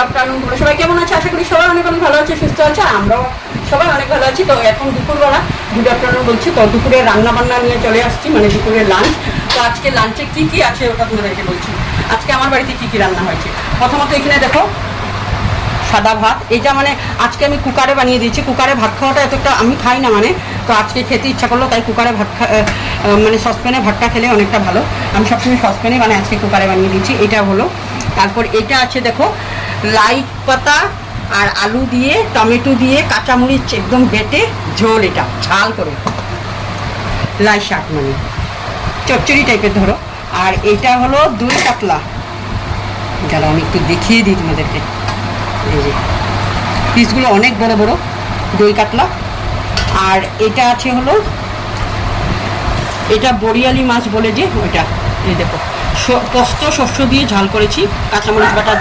Afternoon, তোমরা সবাই কেমন আছে? আশা করি সবাই অনেক অনেক ভালো আছে, সুস্থ আছে, আমরাও সবাই অনেক ভালো আছি। তো এখন দুপুরবেলা, গুড আফটারনুন বলছি। তো দুপুরে রান্না বান্না নিয়ে চলে আসছি, মানে দুপুরের লাঞ্চ। তো আজকে লাঞ্চে কি কি আছে ওটা তোমাদেরকে বলছি। আজকে আমার বাড়িতে কি কি রান্না হয়েছে। প্রথমত এখানে দেখো সাদা ভাত, এটা মানে আজকে আমি কুকারে বানিয়ে দিয়েছি। কুকারে ভাত খাওয়াটা এতটা আমি খাই না, মানে তো আজকে খেতে ইচ্ছা করলো, তাই কুকারে ভাত মানে সসপ্যানে ভাতটা খেলে অনেকটা ভালো। আমি সবসময় সসপ্যানে মানে আজকে কুকারে বানিয়ে দিয়েছি। এটা হলো, তারপর এটা আছে দেখো লাই পাতা আর আলু দিয়ে, টমেটো দিয়ে, কাঁচামরিচ একদম বেটে ঝোল, এটা ঝাল করে লাই শাক, মানে চচ্চড়ি টাইপের ধরো। আর এটা হলো দই কাতলা, যারা আমি একটু দেখিয়ে দিই তোমাদেরকে। এই যে পিসগুলো অনেক বড় বড় দই কাতলা। আর এটা আছে হলো, এটা বরিয়ালি মাছ বলে যে ওইটা, এই দেখো পোস্ত শস্য দিয়ে ঝাল করেছি, কাঁচামরিচ বাটা দিয়ে।